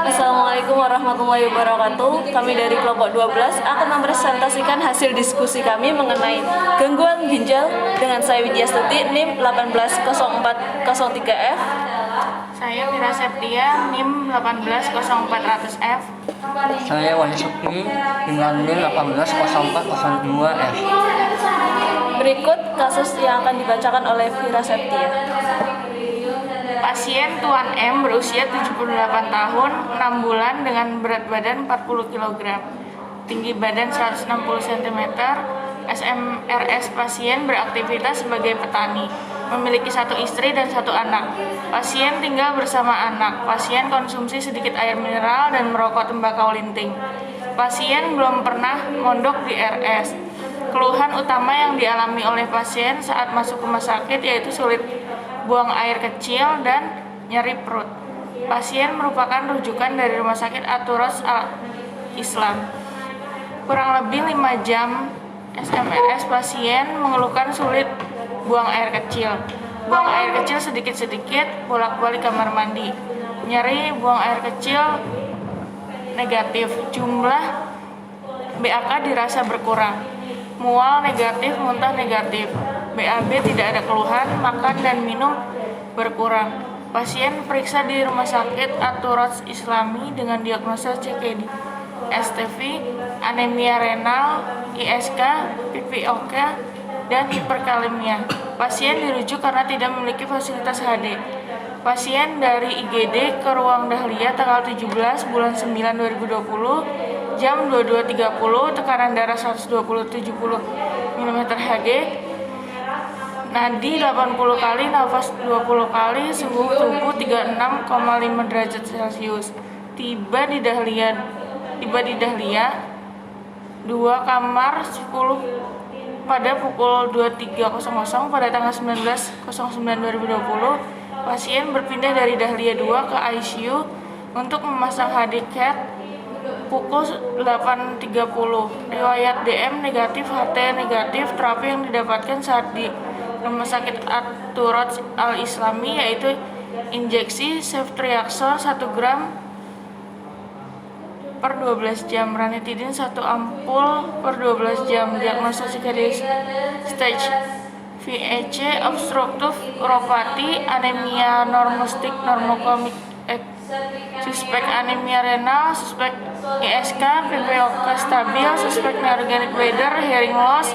Assalamualaikum warahmatullahi wabarakatuh. Kami dari kelompok 12 akan mempresentasikan hasil diskusi kami mengenai gangguan ginjal dengan saya Widya Stuti, NIM 180403F. Saya Mira Septia, NIM 180400F. Saya Wahyu Sukri dengan NIM 180402F. Berikut kasus yang akan dibacakan oleh Mira Septia. Pasien Tuan M berusia 78 tahun, 6 bulan dengan berat badan 40 kg, tinggi badan 160 cm, SMRS pasien beraktivitas sebagai petani, memiliki 1 istri dan 1 anak. Pasien tinggal bersama anak. Pasien konsumsi sedikit air mineral dan merokok tembakau linting. Pasien belum pernah mondok di RS. Keluhan utama yang dialami oleh pasien saat masuk rumah sakit yaitu sulit buang air kecil dan nyeri perut. Pasien merupakan rujukan dari Rumah Sakit Aturos Al-Islam. Kurang lebih 5 jam SMRS pasien mengeluhkan sulit buang air kecil. Buang air kecil sedikit-sedikit, bolak-balik kamar mandi. Nyeri buang air kecil negatif. Jumlah BAK dirasa berkurang. Mual negatif, muntah negatif. BAB tidak ada keluhan, makan dan minum berkurang. Pasien periksa di Rumah Sakit Aturos Islami dengan diagnosa CKD, STV, anemia renal, ISK, PPOK, dan hiperkalemia. Pasien dirujuk karena tidak memiliki fasilitas HD. Pasien dari IGD ke ruang Dahlia tanggal 17 bulan 9 2020 jam 22.30, tekanan darah 120/70 mm Hg, nadi 80 kali, nafas 20 kali, suhu tubuh 36,5 derajat Celcius. Tiba di Dahlia 2 kamar 10 pada pukul 23.00 pada tanggal 19/09/2020. Pasien berpindah dari Dahlia 2 ke ICU untuk memasang HD CAT pukul 8.30. Riwayat DM negatif, HT negatif. Terapi yang didapatkan saat di Rumah Sakit Aturos Al-Islami yaitu injeksi ceftriaxone 1 gram per 12 jam, ranitidin 1 ampul per 12 jam. Diagnosa CKD stage VEC, obstruktif uropati, anemia normostik normokomik, suspek anemia renal, suspek ISK, PPOK stabil, suspek neurogenic bladder, hearing loss,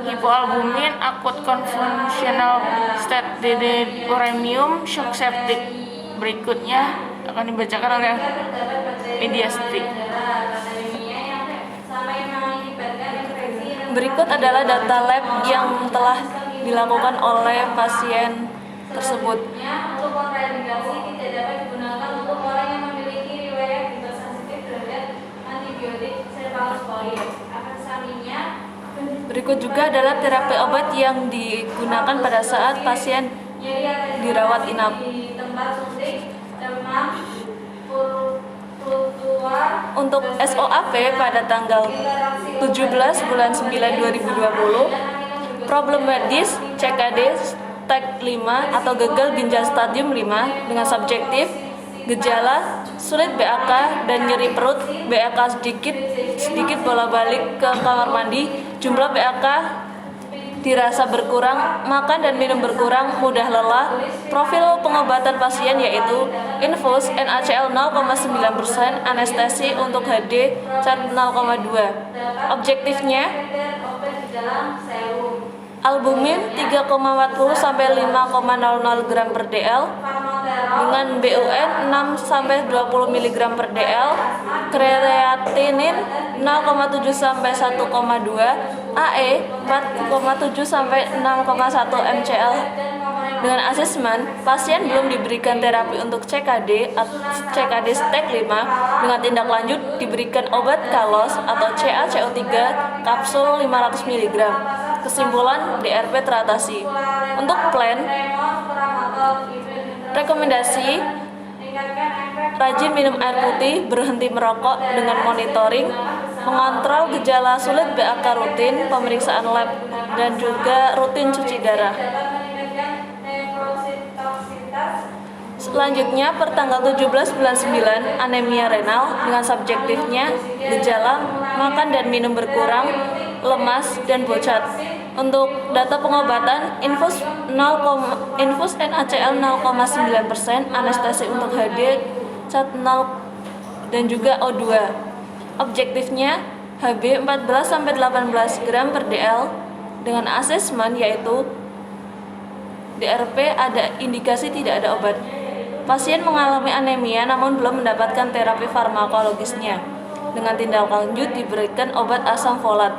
hipoalbumin, akut convulsional state DD uremium, shock septic. Berikutnya akan dibacakan oleh Widya Stuti. Berikut adalah data lab yang telah dilakukan oleh pasien tersebut. Untuk kontrindikasi tidak dapat digunakan untuk orang yang memiliki riwayat hipersensitif terhadap antibiotik cephalosporin. Efek sampingnya. Berikut juga adalah terapi obat yang digunakan pada saat pasien dirawat inap. Untuk SOAP pada tanggal 17 bulan 9 2020, problem medis CKD stag 5 atau gagal ginjal stadium 5 dengan subjektif, gejala sulit BAK dan nyeri perut, BAK sedikit bolak-balik ke kamar mandi, jumlah BAK dirasa berkurang, makan dan minum berkurang, mudah lelah. Profil pengobatan pasien yaitu infus NaCl 0,9%, anestesi untuk HD CAT 0,2. Objektifnya albumin 3,40 sampai 5,00 gram per dl dengan BUN 6 sampai 20 mg per dl, kreatinin 0,7 sampai 1,2, AE 4,7 sampai 6,1 mcl. Dengan asesmen, pasien belum diberikan terapi untuk CKD stag 5 dengan tindak lanjut diberikan obat Kalos atau CaCO3 kapsul 500 mg. Kesimpulan, DRP teratasi. Untuk plan, rekomendasi rajin minum air putih, berhenti merokok dengan monitoring, mengontrol gejala sulit BAK rutin, pemeriksaan lab, dan juga rutin cuci darah. Selanjutnya, per tanggal 17 bulan 9, anemia renal dengan subjektifnya gejala makan dan minum berkurang, lemas, dan pucat. Untuk data pengobatan, infus NaCl 0,9%, anestesi untuk HD, cat 0, dan juga O2. Objektifnya HB 14-18 gram per dl dengan asesmen yaitu DRP ada indikasi tidak ada obat. Pasien mengalami anemia namun belum mendapatkan terapi farmakologisnya. Dengan tindak lanjut diberikan obat asam folat.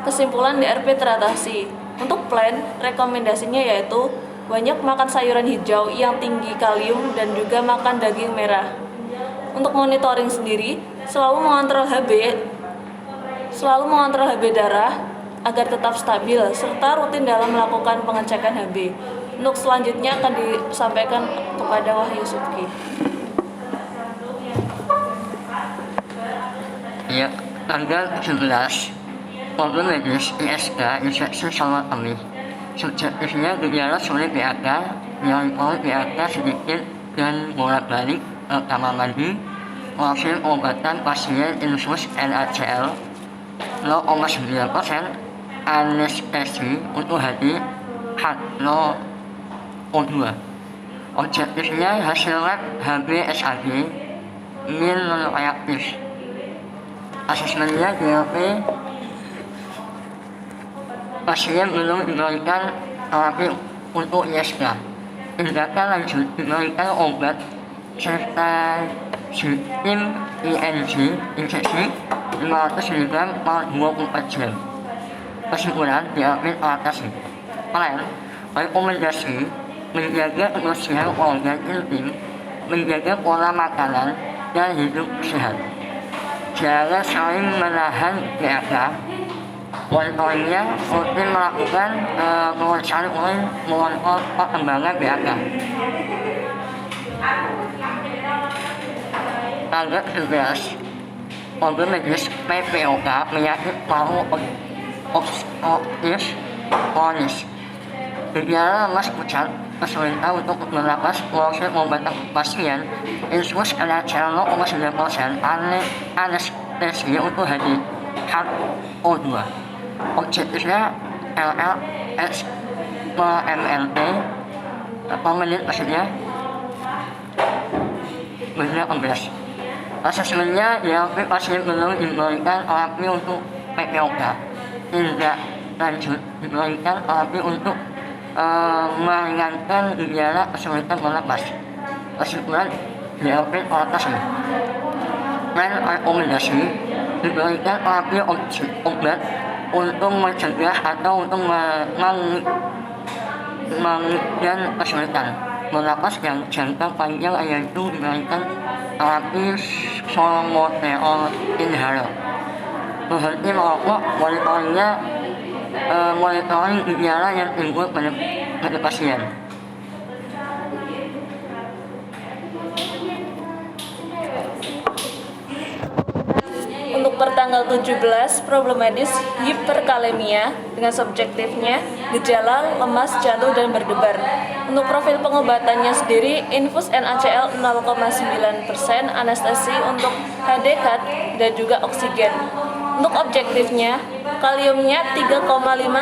Kesimpulan DRP teratasi. Untuk plan, rekomendasinya yaitu banyak makan sayuran hijau yang tinggi kalium dan juga makan daging merah. Untuk monitoring sendiri, selalu mengontrol HB darah agar tetap stabil serta rutin dalam melakukan pengecekan HB. Untuk selanjutnya akan disampaikan kepada Wahyu Subki. Ya, tanggal 17 problem medis ISK infeksi saluran kemih. Subjektifnya gejala sulit PAK, nyangkut PAK sedikit dan bolak-balik kamar mandi. Hasil pengobatan pasien infus NaCl 0,9%, anestesi untuk hati H0 O2. Objektifnya hasil lab HB/SAG min non-reaktif. Asesmennya DLP, pasien belum diberikan terapi untuk ISK. Tindakan lanjut diberikan obat serta sistem ING injeksi 500 mg per 24 jam. Kesimpulan diambil atas plan rekomendasi menjaga kebersihan organ intim, menjaga pola makanan dan hidup sehat. Jangan saling menahan PAK. Monitoringnya rutin melakukan pemeriksaan memonitor perkembangan PAK. Tanggal 11, problem medis PPOK penyakit paru obstruktif kronis. Gejala lemas pucat, kesulitan untuk bernapas, proses pengobatan pasien, infus NaCl 0,9%, anestesi untuk hati HO2. Objektifnya LLS MLT per menit maksudnya benar 14. Asesmennya diambil pasien belum diberikan terapi untuk PPOK. Tindak lanjut diberikan terapi untuk meringankan gejala kesulitan bernapas. Kesimpulan diambil atas ini. Plan rekomendasi diberikan terapi obat untuk mencegah atau untuk mengejar kesulitan bernapas yang jangka panjang, yaitu diberikan terapi solmoterol inhaler. Berhenti merokok, monitoring gejala yang timbul pada pasien. Untuk pertanggal 17, problem medis hiperkalemia dengan subjektifnya gejala lemas, jatuh, dan berdebar. Untuk profil pengobatannya sendiri, infus NaCl 0,9%, anestesi untuk HD CAT, dan juga oksigen. Untuk objektifnya, kaliumnya 3,5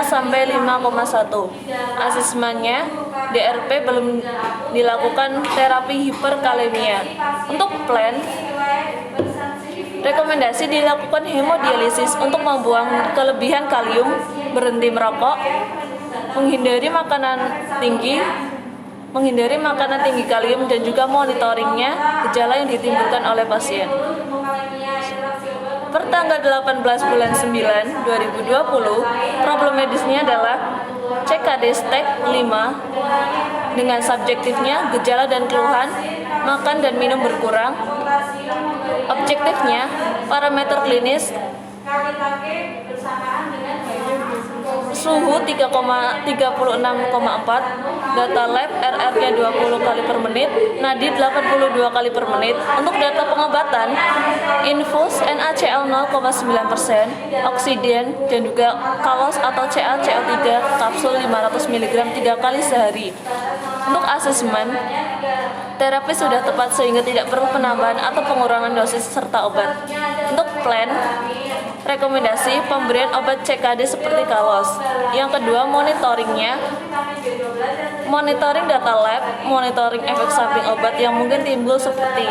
sampai 5,1. Asesmennya, DRP belum dilakukan terapi hiperkalemia. Untuk plan, rekomendasi dilakukan hemodialisis untuk membuang kelebihan kalium, berhenti merokok, menghindari makanan tinggi kalium, dan juga monitoringnya gejala yang ditimbulkan oleh pasien. Per tanggal 18 bulan 9 2020, problem medisnya adalah CKD STEC 5 dengan subjektifnya gejala dan keluhan, makan dan minum berkurang. Objektifnya parameter klinis suhu 36,4, data lab RR-nya 20 kali per menit, nadi 82 kali per menit. Untuk data pengobatan, infus NaCl 0,9%, oksigen, dan juga kalos atau CaCO3 kapsul 500 mg 3 kali sehari. Untuk asesmen, terapi sudah tepat sehingga tidak perlu penambahan atau pengurangan dosis serta obat. Untuk plan, rekomendasi pemberian obat CKD seperti kalos. Yang kedua, monitoringnya, monitoring data lab, monitoring efek samping obat yang mungkin timbul seperti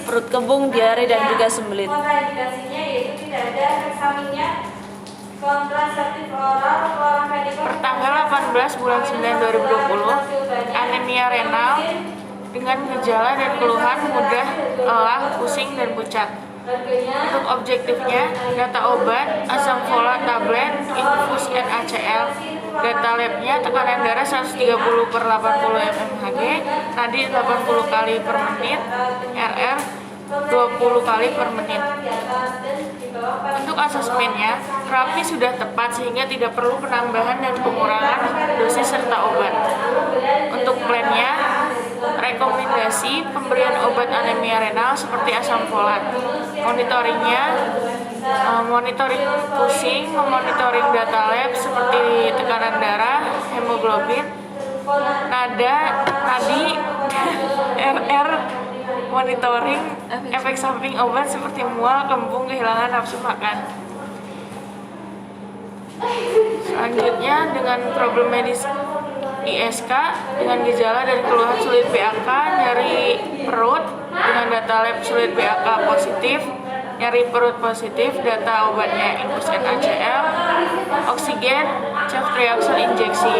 perut kembung, diare, dan juga sembelit. Kontraindikasinya yaitu tidak ada efek sampingnya kontraseptif oral, kloramfenikol. Pertanggal 18 bulan 9 2020, anemia renal dengan gejala dan keluhan mudah lelah, pusing, dan pucat. Untuk objektifnya, data obat, asam folat tablet, infus NaCl, data labnya tekanan darah 130/80 mmHg, nadi 80 kali per menit, RR 20 kali per menit. Untuk asesmennya, terapi sudah tepat sehingga tidak perlu penambahan dan pengurangan dosis serta obat. Untuk plannya, rekomendasi pemberian obat anemia renal seperti asam folat. Monitoringnya, monitoring pusing, memonitoring data lab seperti tekanan darah, hemoglobin, nadi, RR, monitoring efek samping obat seperti mual, kembung, kehilangan nafsu makan. Selanjutnya, dengan problem medis ISK dengan gejala dan keluhan sulit BAK, nyeri perut dengan data lab sulit BAK positif, nyeri perut positif, data obatnya infus NaCl, oksigen, ceftriaxone injeksi.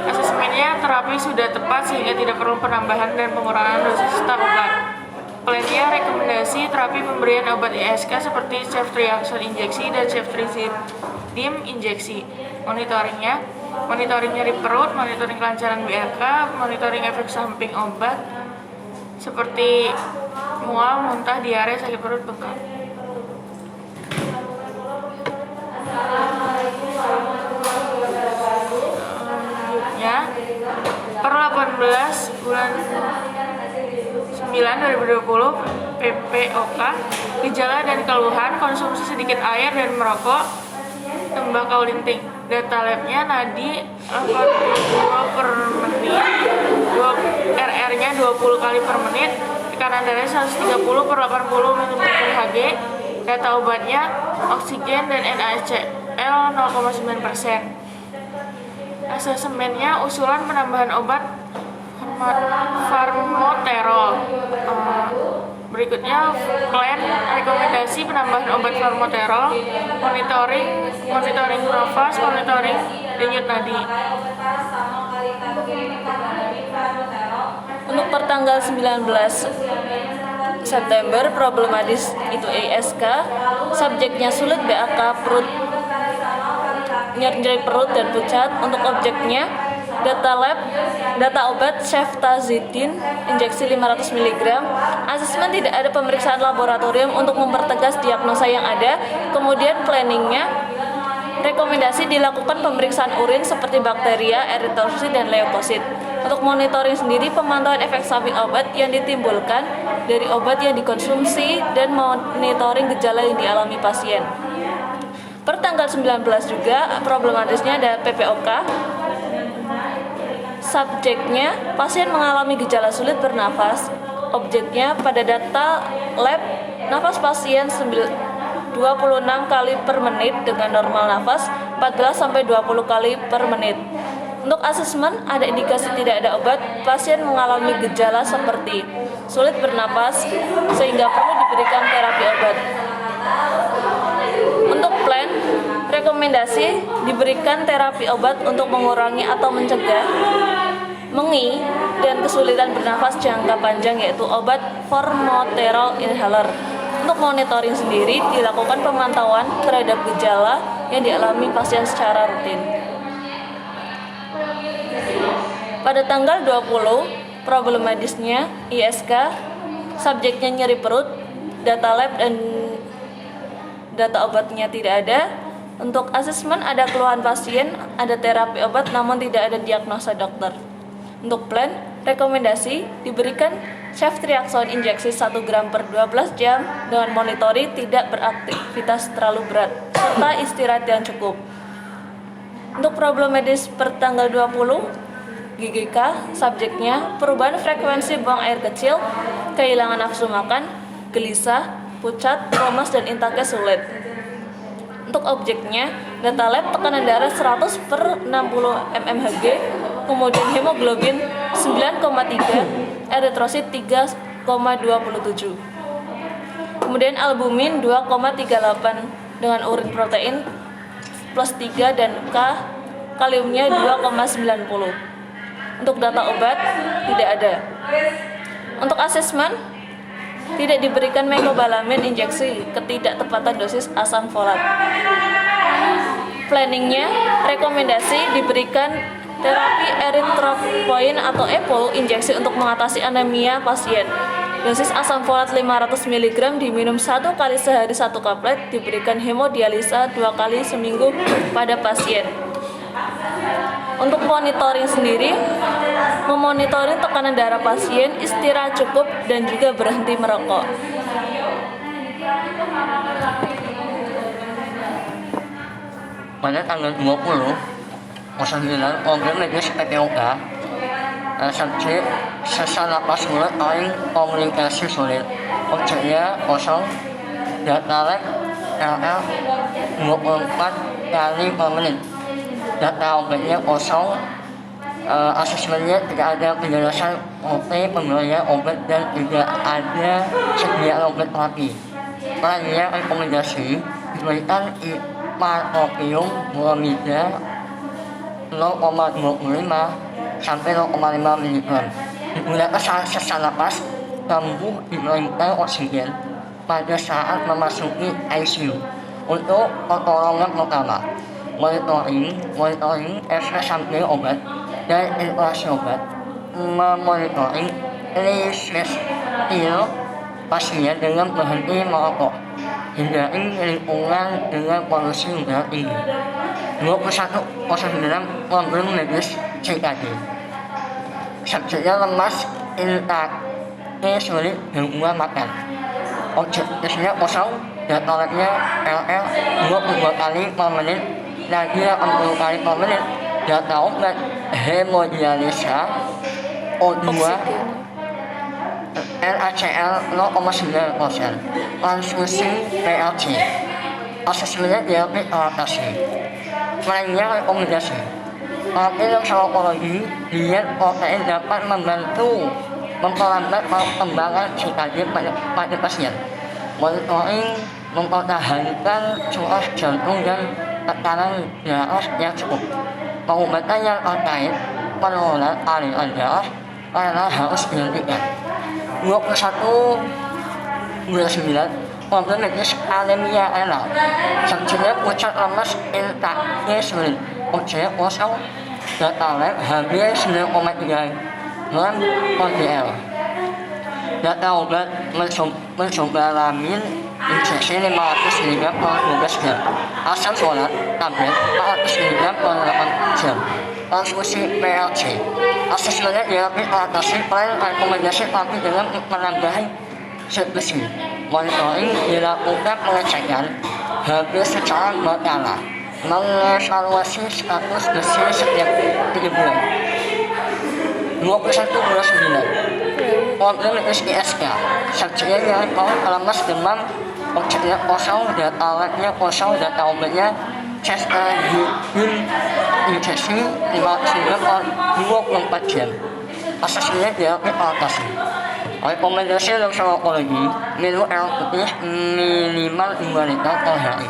Asesmennya, terapi sudah tepat sehingga tidak perlu penambahan dan pengurangan dosis serta obat. Plannya, rekomendasi terapi pemberian obat ISK seperti ceftriaxone injeksi dan ceftriaxone injeksi. Monitoringnya, monitoring nyeri perut, monitoring kelancaran BAK, monitoring efek samping obat seperti mual, muntah, diare, sakit perut, bengkak. Selanjutnya, per 18 bulan 9 2020, PPOK, gejala dan keluhan, konsumsi sedikit air dan merokok, tembakau linting. Data labnya nadi 82 per menit, RR-nya 20 kali per menit, tekanan darah 130/80 mmHg, data obatnya oksigen dan NaCl 0,9%. Asesmennya, usulan penambahan obat formoterol. Berikutnya, plan rekomendasi penambahan obat formoterol, monitoring nafas, monitoring denyut nadi. Untuk pertanggal 19 September, problematis itu ISK, subjeknya sulit BAK, perut, nyeri perut dan pucat. Untuk objeknya, data lab, data obat ceftazidin injeksi 500 mg. Asesmen, tidak ada pemeriksaan laboratorium untuk mempertegas diagnosa yang ada. Kemudian planningnya, rekomendasi dilakukan pemeriksaan urin seperti bakteria, eritrosit, dan leukosit. Untuk monitoring sendiri, pemantauan efek samping obat yang ditimbulkan dari obat yang dikonsumsi dan monitoring gejala yang dialami pasien. Per tanggal 19 juga, problematisnya ada PPOK. Subjeknya, pasien mengalami gejala sulit bernafas. Objeknya, pada data lab, nafas pasien 26 kali per menit dengan normal nafas 14-20 kali per menit. Untuk asesmen, ada indikasi tidak ada obat, pasien mengalami gejala seperti sulit bernapas sehingga perlu diberikan terapi obat. Untuk plan, rekomendasi diberikan terapi obat untuk mengurangi atau mencegah mengi dan kesulitan bernafas jangka panjang, yaitu obat formoterol inhaler. Untuk monitoring sendiri, dilakukan pemantauan terhadap gejala yang dialami pasien secara rutin. Pada tanggal 20, problem medisnya ISK, subjeknya nyeri perut, data lab dan data obatnya tidak ada. Untuk asesmen, ada keluhan pasien, ada terapi obat namun tidak ada diagnosa dokter. Untuk plan, rekomendasi diberikan ceftriaxone injeksi 1 gram per 12 jam dengan monitoring tidak beraktivitas terlalu berat serta istirahat yang cukup. Untuk problem medis per tanggal 20, GGK, subjeknya perubahan frekuensi buang air kecil, kehilangan nafsu makan, gelisah, pucat, lemas, dan intaknya sulit. Untuk objeknya, data lab tekanan darah 100 per 60 mmHg, kemudian hemoglobin 9,3, eritrosit 3,27. Kemudian albumin 2,38 dengan urin protein plus 3 dan kaliumnya 2,90. Untuk data obat tidak ada. Untuk asesmen tidak diberikan mecobalamin injeksi, ketidaktepatan dosis asam folat. Planningnya rekomendasi diberikan terapi erythropoietin atau EPO injeksi untuk mengatasi anemia pasien. Dosis asam folat 500 mg diminum 1 kali sehari 1 kaplet, diberikan hemodialisa 2 kali seminggu pada pasien. Untuk monitoring sendiri, memonitoring tekanan darah pasien, istirahat cukup, dan juga berhenti merokok. Pada tanggal 20 Program Medis PPOK, subjek sesak napas sulit paling komunikasi sulit. Objeknya kosong, data lab LL 24 kali per menit. Data obatnya kosong, asesmennya tidak ada penjelasan OP, pemberian obat, dan tidak ada sediaan obat terapi. Lainnya rekomendasi diberikan ipratropium bromida 0,25 sampai 0,5 mg. Digunakan saat sesak napas, kambuh diberikan oksigen pada saat memasuki ICU. Untuk pertolongan pertama, monitoring efek samping obat dan interaksi obat, memonitoring lifestyle pasien dengan berhenti merokok, hindari lingkungan dengan polusi udara tinggi. 21 problem medis CKD. Subjeknya lemas, intaknya sulit, gangguan makan. Objeknya kosong, data labnya LL 22 kali per menit, lagi 80 kali per menit. Data obat hemodialisa O2 NaCl 0,9%, transfusi PLC. Asesmennya diabetes adaptasi. Lainnya rekomendasi terapi farmakologi, diet protein dapat membantu memperlambat perkembangan CKD pada pasien. Monitoring mempertahankan curah jantung dan tekanan darah yang cukup. Pengobatan yang terkait penurunan aliran darah karena harus dihentikan. 21/9 problem medis anemia renal. Subjeknya pucat, lemas, intaknya sulit. Objeknya kosong, data lab Hb 9,3 gram per ml. Data obat mencobalamin injeksi 500 mg per 12 jam. Asam folat tablet 400 mg per 8 jam. Transfusi PLC. Asesmennya diabetes adaptasi, plan rekomendasi terapi dengan menambahi sekresi. Monitoring dilakukan pengecekan Hb secara berkala, mengevaluasi status besi setiap 3 bulan. 21/9 problem medis ISK. Subjeknya yang lemas, demam, objeknya kosong, data labnya kosong, data obatnya injeksi 500 mg per 24 jam. Asesmennya diabetes adaptasi. Rekomendasi untuk farmakologi, minum air putih minimal 2 liter per hari.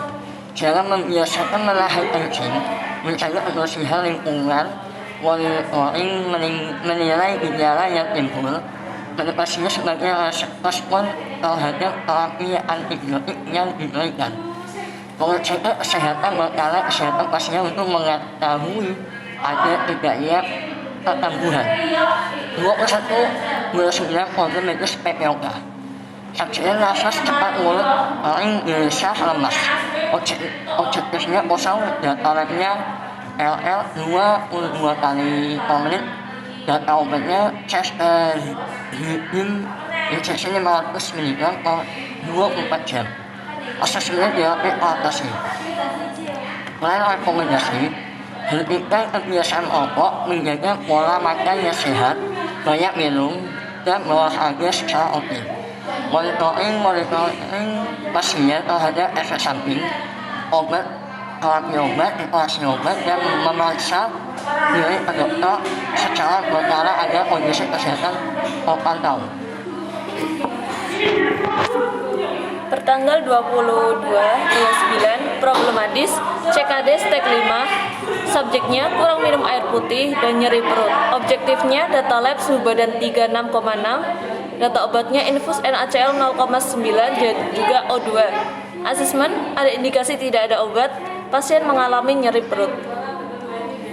Jangan membiasakan menahan kencing, mencari kebersihan lingkungan, monitoring menilai gejala yang timbul, medikasinya sebagai respon terhadap terapi antibiotik yang diberikan. Pengecekan kesehatan berkala kesehatan pasien untuk mengetahui ada tidaknya pertumbuhan. 21/9 problem medis PPOK. Subjeknya nafas cepat, mulut paling gelisah, lemas. Objektifnya kosong, data labnya LL 22 kali per menit. Data obatnya injeksi 500 mg per 24 jam. Asesmennya diabetes adaptasi. Lain rekomendasi hentikan kebiasaan rokok, menjaga pola makan yang sehat, banyak minum, dan berolahraga secara rutin. Monitoring pasien terhadap efek samping obat, terapi obat, isolasi obat, dan memeriksa diri ke dokter secara berkala agar kondisi kesehatan terpantau. Pertanggal 22/9, problematis, CKD stek 5, subjeknya kurang minum air putih dan nyeri perut. Objektifnya data lab suhu badan 36,6, data obatnya infus NaCl 0,9 dan juga O2. Asesmen, ada indikasi tidak ada obat, pasien mengalami nyeri perut.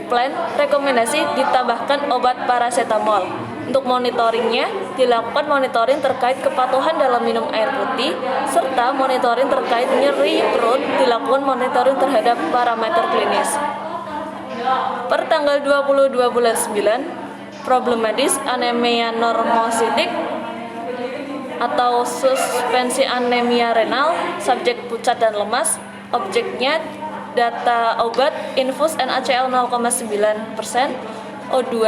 Plan, rekomendasi ditambahkan obat paracetamol. Untuk monitoringnya, dilakukan monitoring terkait kepatuhan dalam minum air putih, serta monitoring terkait nyeri perut, dilakukan monitoring terhadap parameter klinis. Pertanggal 22/9, problematis anemia normosidik atau suspensi anemia renal, subjek pucat dan lemas, objeknya data obat infus NaCl 0,9%, O2,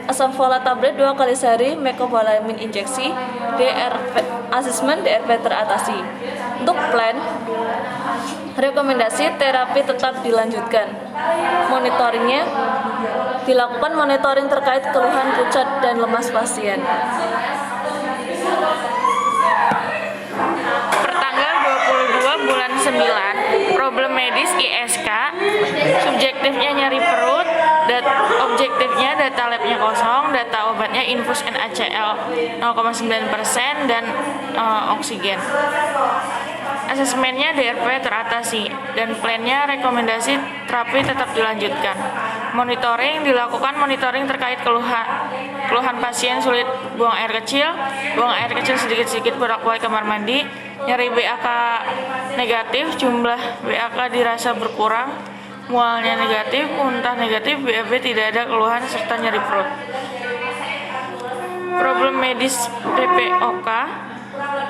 asam folat tablet 2 kali sehari, mecobalamin injeksi, DRP, asesmen DRP teratasi. Untuk plan, rekomendasi terapi tetap dilanjutkan. Monitoringnya, dilakukan monitoring terkait keluhan pucat dan lemas pasien. Pertanggal 22/9, problem medis ISK, subjektifnya nyeri perut, objektifnya data labnya kosong, data obatnya infus NaCl 0,9% dan oksigen. Asesmennya DRP teratasi dan plannya rekomendasi terapi tetap dilanjutkan. Monitoring dilakukan monitoring terkait keluhan pasien sulit buang air kecil sedikit-sedikit bolak-balik kamar mandi, nyeri BAK negatif, jumlah BAK dirasa berkurang, mualnya negatif, muntah negatif, BAB tidak ada keluhan serta nyeri perut. Problem medis PPOK,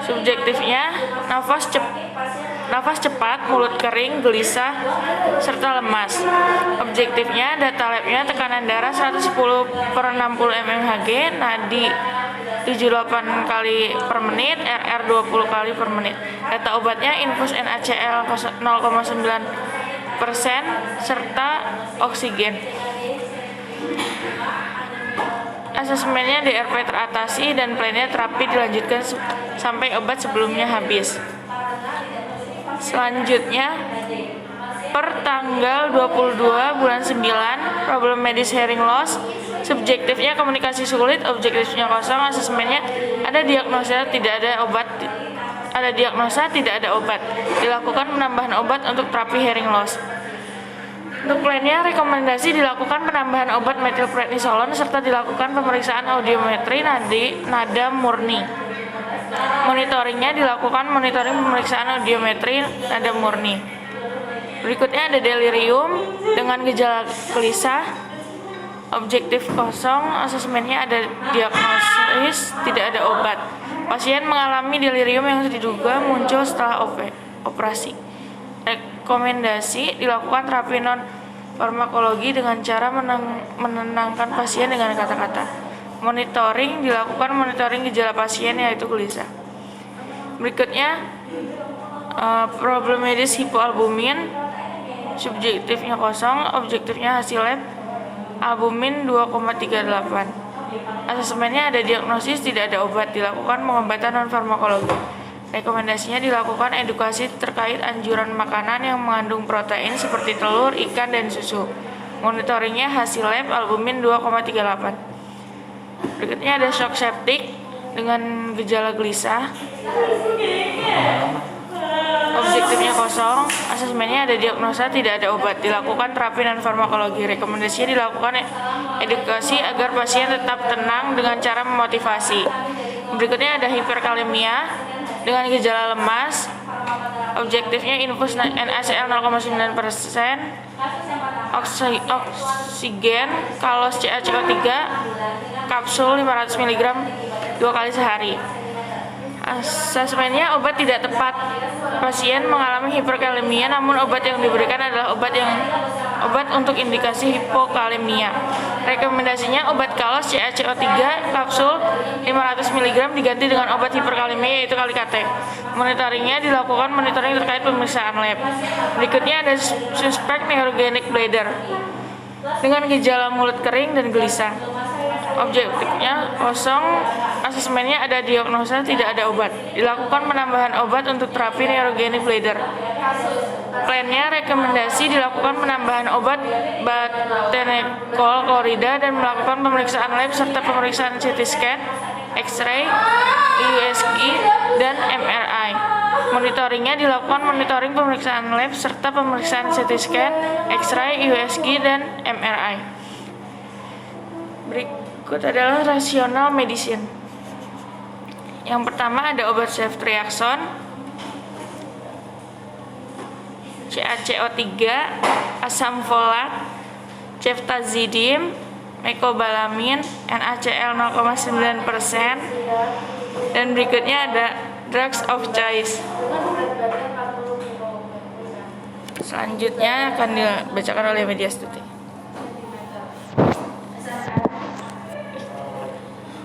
subjektifnya nafas cepat, mulut kering, gelisah, serta lemas. Objektifnya data labnya tekanan darah 110/60 mmHg, nadi 78 kali per menit, RR 20 kali per menit. Data obatnya infus NaCl 0,9% serta oksigen. Asesmennya DRP teratasi dan plannya terapi dilanjutkan sampai obat sebelumnya habis. Selanjutnya, per tanggal 22/9, problem medis hearing loss, subjektifnya komunikasi sulit, objektifnya kosong, asesmennya ada diagnosa tidak ada obat, dilakukan penambahan obat untuk terapi hearing loss. Untuk plannya, rekomendasi dilakukan penambahan obat metilprednisolon serta dilakukan pemeriksaan audiometri nada murni. Monitoringnya dilakukan monitoring pemeriksaan audiometri nada murni. Berikutnya ada delirium dengan gejala gelisah, objektif kosong, asesmennya ada diagnosis tidak ada obat. Pasien mengalami delirium yang diduga muncul setelah operasi. Rekomendasi dilakukan terapi non farmakologi dengan cara menenangkan pasien dengan kata-kata. Monitoring dilakukan monitoring gejala pasien yaitu gelisah. Berikutnya problem medis hipoalbumin, subjektifnya kosong, objektifnya hasil lab albumin 2,38. Asesmennya ada diagnosis tidak ada obat, dilakukan pengobatan non farmakologi. Rekomendasinya dilakukan edukasi terkait anjuran makanan yang mengandung protein seperti telur, ikan, dan susu. Monitoringnya hasil lab albumin 2,38. Berikutnya ada shock septic dengan gejala gelisah. Objektifnya kosong, asesmennya ada diagnosa tidak ada obat, dilakukan terapi non farmakologi. Rekomendasinya dilakukan edukasi agar pasien tetap tenang dengan cara memotivasi. Berikutnya ada hiperkalemia dengan gejala lemas, objektifnya infus NaCl 0,9%, oksigen, kalos CaCO3, kapsul 500 mg 2 kali sehari. Asesmennya obat tidak tepat, pasien mengalami hiperkalemia namun obat yang diberikan adalah obat yang obat untuk indikasi hipokalemia. Rekomendasinya obat KALOS CaCO3 kapsul 500 mg diganti dengan obat hiperkalemia yaitu Kali-Kate. Monitoringnya dilakukan monitoring terkait pemeriksaan lab. Berikutnya ada suspek neurogenic bladder dengan gejala mulut kering dan gelisah. Objektifnya kosong, asesmennya ada diagnosa, tidak ada obat. Dilakukan penambahan obat untuk terapi neurogenic bladder. Plannya rekomendasi dilakukan penambahan obat batenekol klorida dan melakukan pemeriksaan lab serta pemeriksaan CT scan, X-ray, USG, dan MRI. Monitoringnya dilakukan monitoring pemeriksaan lab serta pemeriksaan CT scan, X-ray, USG, dan MRI. Berikut adalah rasional medicine. Yang pertama ada obat ceftriaxone, CaCO3, asam folat, ceftazidime, mecobalamin, NaCl 0,9%, dan berikutnya ada drugs of choice. Selanjutnya akan dibacakan oleh Media Stuti.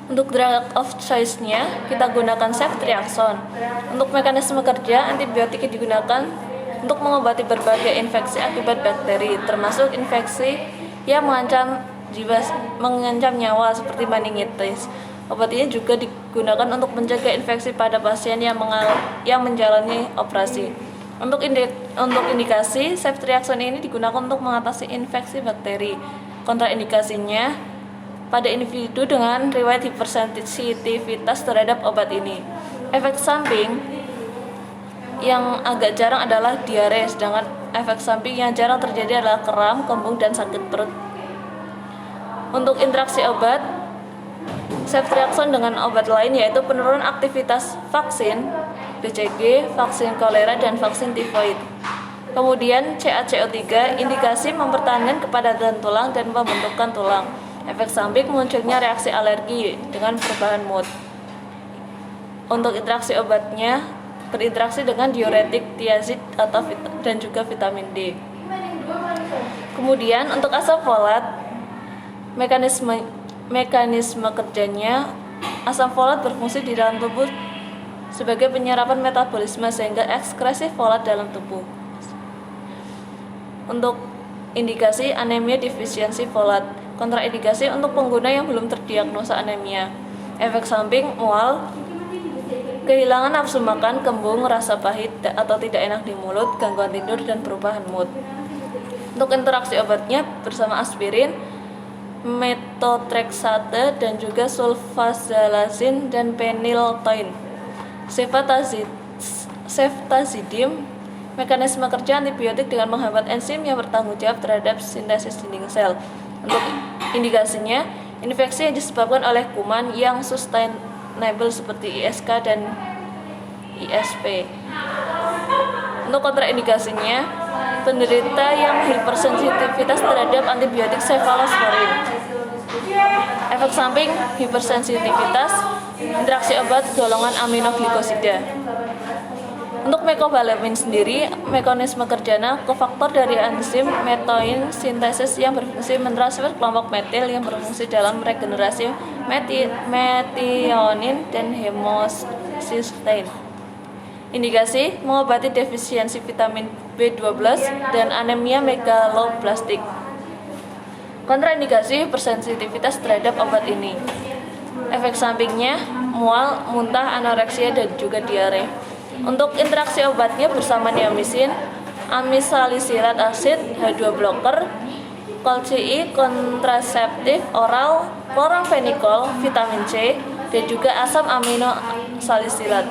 Untuk drug of choice-nya, kita gunakan ceftriaxone. Untuk mekanisme kerja, antibiotik digunakan untuk mengobati berbagai infeksi akibat bakteri, termasuk infeksi yang mengancam nyawa seperti meningitis. Obat ini juga digunakan untuk mencegah infeksi pada pasien yang menjalani operasi. Untuk indikasi, ceftriaxone ini digunakan untuk mengatasi infeksi bakteri. Kontraindikasinya pada individu dengan riwayat hipersensitivitas terhadap obat ini. Efek samping yang agak jarang adalah diare, sedangkan efek samping yang jarang terjadi adalah kram, kembung, dan sakit perut. Untuk interaksi obat, ceftriaxone dengan obat lain yaitu penurunan aktivitas vaksin, BCG, vaksin kolera, dan vaksin tifoid. Kemudian CaCO3 indikasi mempertahankan kepadatan tulang dan pembentukan tulang. Efek samping munculnya reaksi alergi dengan perubahan mood. Untuk interaksi obatnya berinteraksi dengan diuretik, tiazid, dan juga vitamin D. Kemudian untuk asam folat, mekanisme kerjanya, asam folat berfungsi di dalam tubuh sebagai penyerapan metabolisme sehingga ekskresi folat dalam tubuh. Untuk indikasi anemia defisiensi folat, kontraindikasi untuk pengguna yang belum terdiagnosa anemia. Efek samping mual, kehilangan nafsu makan, kembung, rasa pahit atau tidak enak di mulut, gangguan tidur, dan perubahan mood. Untuk interaksi obatnya bersama aspirin, methotrexate, dan juga sulfasalazine dan phenytoin. Ceftazidime, mekanisme kerja antibiotik dengan menghambat enzim yang bertanggung jawab terhadap sintesis dinding sel. Untuk indikasinya, infeksi yang disebabkan oleh kuman yang sustainable seperti ISK dan ISP. Untuk kontraindikasinya, penderita yang hipersensitivitas terhadap antibiotik cefalosporin. Efek samping hipersensitivitas, interaksi obat golongan aminoglikosida. Untuk mecobalamin sendiri, mekanisme kerjanya kofaktor dari enzim methionin sintesis yang berfungsi mentransfer kelompok metil yang berfungsi dalam regenerasi metionin dan homocysteine. Indikasi mengobati defisiensi vitamin B12 dan anemia megaloblastik. Kontraindikasi hipersensitivitas terhadap obat ini. Efek sampingnya mual, muntah, anoreksia, dan juga diare. Untuk interaksi obatnya bersama niamisin, amisalisilat acid, H2 blocker, kolci kontraseptif oral, chloramphenicol, vitamin C, dan juga asam amino salisilat.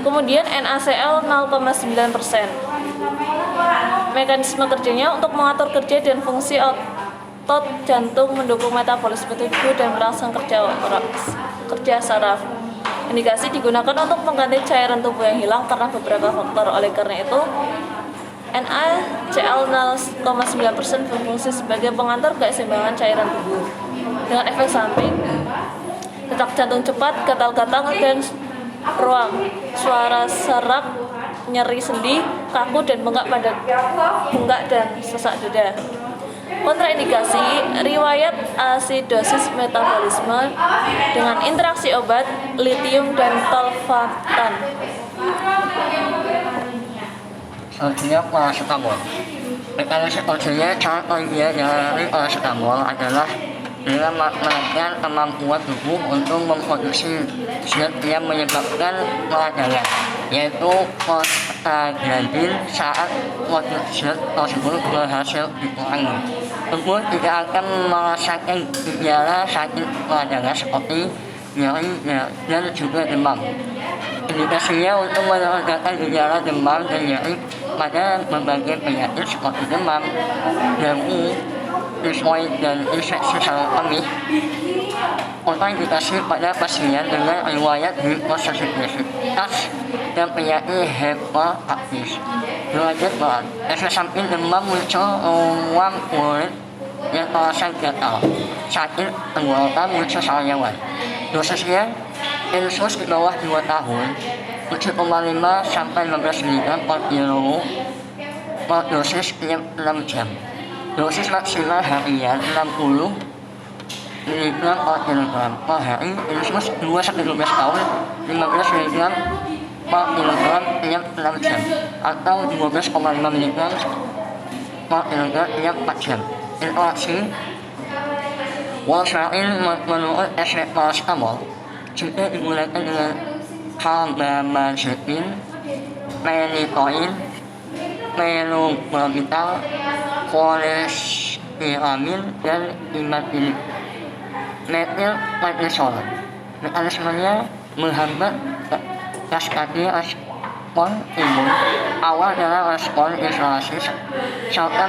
Kemudian NaCl 0,9%. Mekanisme kerjanya untuk mengatur kerja dan fungsi otot jantung, mendukung metabolisme tubuh, dan merangsang kerja saraf. Indikasi digunakan untuk mengganti cairan tubuh yang hilang karena beberapa faktor. Oleh karena itu, NaCl 0,9% berfungsi sebagai pengatur keseimbangan cairan tubuh. Dengan efek samping, detak jantung cepat, gatal-gatal, dan ruang, suara serak, nyeri sendi, kaku dan bengkak dan sesak dada. Kontraindikasi riwayat asidosis metabolisme dengan interaksi obat litium dan tolvaptan. Selanjutnya paracetamol. Mekanisme kerjanya cara kerja dari paracetamol adalah dengan menaikkan kemampuan tubuh untuk memproduksi zat yang menyebabkan peradangan, yaitu prostaglandin. Saat produksi zat tersebut berhasil dikurangi, tubuh tidak akan merasakan gejala sakit peradangan seperti nyeri dan juga demam. Indikasinya untuk menurunkan gejala demam dan nyeri pada berbagai penyakit seperti demam, dengue, tifoid dan infeksi saluran kemih. Kontraindikasi pada pasien dengan riwayat hipersensitivitas dan penyakit hiperaktif. Derajat berat. Efek samping demam muncul ruam kulit yang terasa gatal, sakit tenggorokan, muncul sariawan. Dosisnya infus di bawah 2 tahun 7,5 sampai 15 mg per kilo per dosis tiap 6 jam. Dosis maksimal harian 60 mg per kilogram per hari. Infus 2 sampai 12 tahun 15 mg per kilogram tiap 6 jam atau 12,5 mg per kilogram tiap 4 jam. Interaksi warfarin menurut efek paracetamol juga digunakan dengan carbamazepine, phenytoin, phenobarbital, cholestyramine, dan imatinib. Methylprednisolone. Mekanismenya menghambat kaskade respon imun awal dalam respon inflamasi serta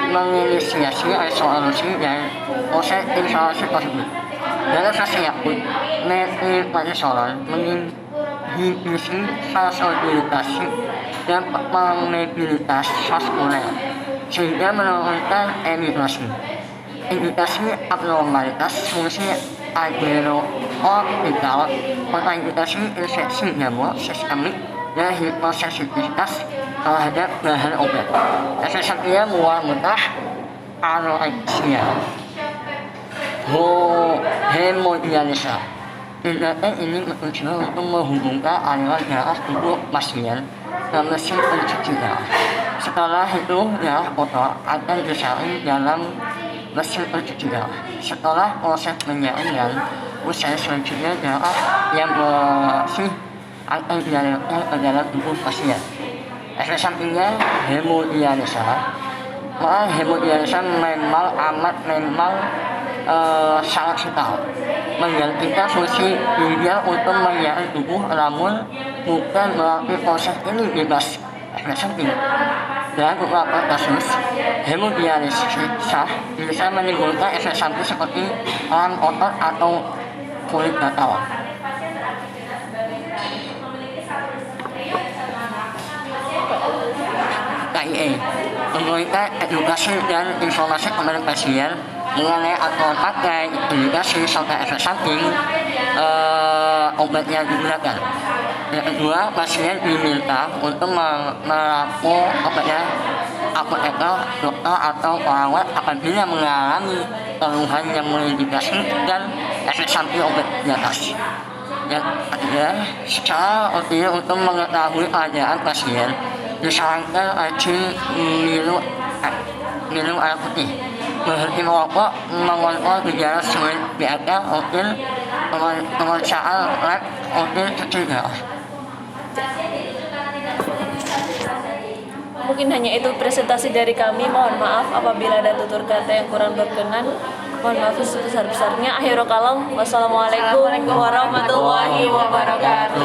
menginisiasi resolusi dan proses inflamasi tersebut. Dalam fase akut, methylprednisolone menginhibisi vasodilatasi dan permeabilitas vaskuler sehingga menurunkan emigrasi. Indikasi abnormalitas fungsi adrenokortikal, kontraindikasi infeksi jamur sistemik dan hipersensitivitas terhadap bahan obat. Efek sampingnya mual muntah, anoreksia. Hemodialisa. Tindakan ini bertujuan untuk menghubungkan aliran darah tubuh pasien ke mesin pencuci darah. Setelah itu, darah kotor akan disaring dalam mesin pencuci darah. Setelah proses penyaringan, usai selanjutnya darah yang bersih akan dialirkan ke dalam tubuh pasien. Efek sampingnya hemodialisa. Hemodialisa memang sangat vital, menggantikan fungsi ginjal untuk menyaring tubuh, namun bukan melalui proses ini bebas efek samping. Dalam beberapa kasus, hemodialisa bisa menimbulkan efek samping seperti rahang otot atau kulit gatal. KIE memberikan edukasi dan informasi kepada pasien mengenai aturan pakai, indikasi serta efek samping obat yang digunakan. Yang kedua, pasien diminta untuk melapor obatnya apoteker, dokter atau perawat apabila mengalami keluhan yang mengindikasi dan efek samping obat di atas. Yang ketiga, secara rutin untuk mengetahui keadaan pasien, disarankan rajin minum air putih, berhenti merokok, mengontrol gejala sulit BAK rutin, pemeriksaan lab rutin cuci darah. Mungkin hanya itu presentasi dari kami. Mohon maaf apabila ada tutur kata yang kurang berkenan. Mohon maaf sebesar-besarnya. Akhirul kalam. Wassalamualaikum warahmatullahi wabarakatuh.